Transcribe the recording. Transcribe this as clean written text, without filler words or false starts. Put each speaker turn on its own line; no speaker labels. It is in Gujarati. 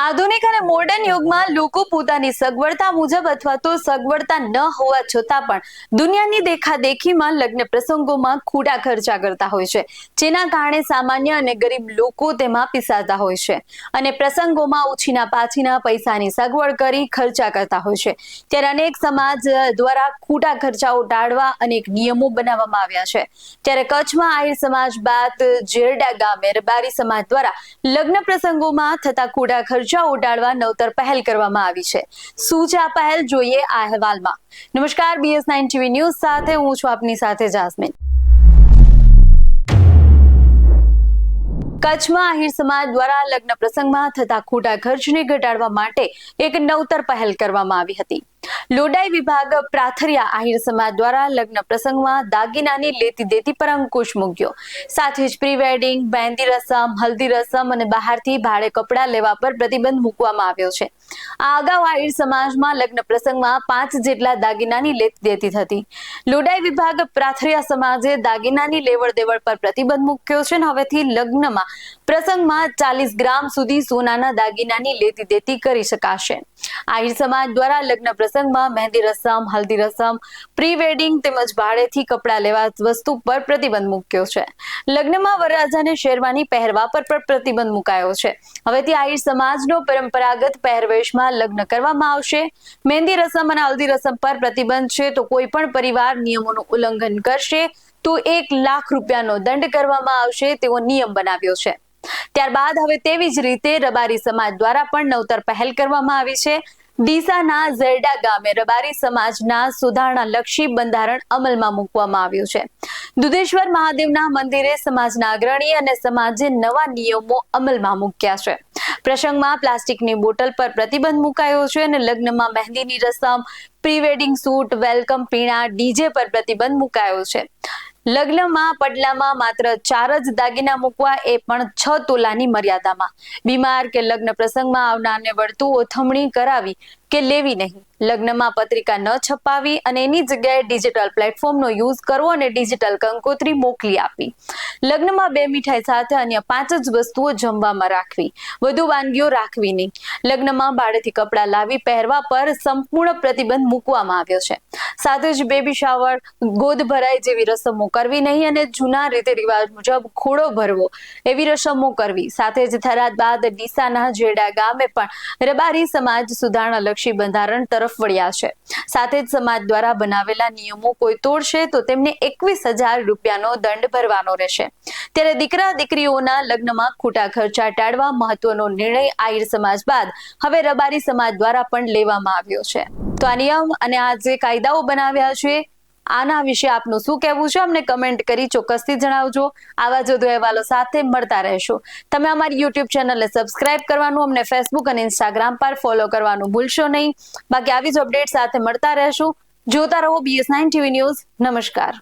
આધુનિક અને મોડર્ન યુગમાં લોકો પોતાની સગવડતા મુજબ અથવા તો સગવડતા ન હોવા છતાં પણ દુનિયાની દેખાદેખીમાં લગ્ન પ્રસંગોમાં ખોટા ખર્ચા કરતા હોય છે, જેના કારણે સામાન્ય અને ગરીબ લોકો તેમાં પીસાતા હોય છે અને પ્રસંગોમાં ઉછીના પાછીના પૈસાની સગવડ કરી ખર્ચા કરતા હોય છે. ત્યારે અનેક સમાજ દ્વારા ખોટા ખર્ચાઓ ટાળવા અનેક નિયમો બનાવવામાં આવ્યા છે. ત્યારે કચ્છમાં આહિર સમાજ બાદ જેરડા ગામે રબારી સમાજ દ્વારા લગ્ન પ્રસંગોમાં થતા ખોટા ખર્ચા ઉડાડવા નવતર પહેલ કરવામાં આવી છે. શું છે આ પહેલ, જોઈએ આ અહેવાલમાં. નમસ્કાર, BS9 TV ન્યૂઝ સાથે હું છું આપની સાથે જાસ્મીન. કચ્છમાં આહિર સમાજ દ્વારા લગ્ન પ્રસંગમાં થતા ખોટા ખર્ચને ઘટાડવા માટે એક નવતર પહેલ કરવામાં આવી હતી. લોડાઈ વિભાગ પ્રાથરિયા આહિર સમાજ દ્વારા લગ્ન પ્રસંગમાં દાગીનાની લેતી દેતી પર અંકુશ મૂક્યો. સાથે જ પ્રી વેડિંગ, મહેંદી રસમ, હલ્દી રસમ અને બહારથી ભાડે કપડાં લેવા પર પ્રતિબંધ મૂકવામાં આવ્યો છે. આ અગાઉ આહિર સમાજમાં લગ્ન પ્રસંગમાં 5 જેટલા દાગીનાની લેતી દેતી હતી. લોડાઈ વિભાગ પ્રાથરિયા સમાજે દાગીનાની લેવડ દેવડ પર પ્રતિબંધ મૂક્યો છે અને હવેથી લગ્નમાં પ્રસંગમાં 40 ગ્રામ સુધી સોનાના દાગીનાની લેતી દેતી કરી શકાશે. આહિર સમાજ દ્વારા લગ્ન પ્રસંગમાં મહેંદી રસમ, હલ્દી રસમ, પ્રી વેડિંગ તેમજ ભાડેથી કપડાં લેવા વસ્તુ પર પ્રતિબંધ મૂક્યો છે. લગ્નમાં વરરાજાને શેરવાની પહેરવા પર પણ પ્રતિબંધ મુકાયો છે. હવેથી આહિર સમાજનો પરંપરાગત પહેરવેશમાં લગ્ન કરવામાં આવશે. મહેંદી રસમ અને હલ્દી રસમ પર પ્રતિબંધ છે, તો કોઈ પણ પરિવાર નિયમોનું ઉલ્લંઘન કરશે તો 1 લાખ રૂપિયાનો દંડ કરવામાં આવશે તેવો નિયમ બનાવ્યો છે. ત્યારબાદ હવે તેવી જ રીતે રબારી સમાજ દ્વારા પણ નવતર પહેલ કરવામાં આવી છે. ડીસાના ઝેરડા ગામે રબારી સમાજના સુધારણાલક્ષી બંધારણ અમલમાં મૂકવામાં આવ્યું છે. દુધેશ્વર મહાદેવના મંદિરે સમાજના અગ્રણી અને સમાજે નવા નિયમો અમલમાં મૂક્યા છે. પ્રસંગમાં પ્લાસ્ટિકની બોટલ પર પ્રતિબંધ મુકાયો છે અને લગ્નમાં મહેંદીની રસમ, પ્રી વેડિંગ શૂટ, વેલકમ પીણા, ડીજે પર પ્રતિબંધ મુકાયો છે. લગ્નમાં પડલામાં માત્ર 4 જ દાગીના મૂકવા, એ પણ 6 તોલાની મર્યાદામાં. બીમાર કે લગ્ન પ્રસંગમાં આવનારને વળતું ઓથમણી કરાવી કે લેવી નહીં. લગ્નમાં પત્રિકા ન છપાવી અને એની જગ્યાએ ડિજિટલ પ્લેટફોર્મનો યુઝ કરવો અને ડિજિટલ કંકોત્રી મોકલી આપવી. લગ્નમાં 2 મીઠાઈ સાથે અન્ય 5 જ વસ્તુઓ જમવામાં રાખવી. વધુ વાનગીઓ રાખવી નહીં. લગ્નમાં ભાડેથી કપડાં લાવી પહેરવા પર સંપૂર્ણ પ્રતિબંધ મૂકવામાં આવ્યો છે. સાથે જ બેબી શાવર, ગોદ ભરાઈ જેવી રસમો કરવી નહીં અને જૂના રીતિ રિવાજ મુજબ ખોડો ભરવો એવી રસમો કરવી. સાથે જ થરાદ બાદ ડીસાના જેરડા ગામે પણ રબારી સમાજ સુધારણાલક્ષી બંધારણ તરફ વળ્યા છે. સાથે જ સમાજ દ્વારા બનાવેલા નિયમો કોઈ તોડશે તો તેમને 21,000 રૂપિયાનો દંડ ભરવાનો રહેશે. ત્યારે દીકરા દીકરીઓના લગ્નમાં ખોટા ખર્ચા ટાળવા મહત્વનો નિર્ણય આહિર સમાજ બાદ હવે રબારી સમાજ દ્વારા પણ લેવામાં આવ્યો છે. તો આ નિયમ અને આ જે કાયદાઓ બનાવ્યા છે, આના વિશે આપનું શું કહેવું છે, અમને કમેન્ટ કરી ચોક્કસથી જણાવજો. આવા જ વધુ અહેવાલો સાથે મળતા રહેશો. તમે અમારી YouTube ચેનલને સબસ્ક્રાઇબ કરવાનું, અમને Facebook અને Instagram પર ફોલો કરવાનું ભૂલશો નહીં. બાકી આવી જ અપડેટ સાથે મળતા રહેશો. જોતા રહો BS9 TV ન્યૂઝ. નમસ્કાર.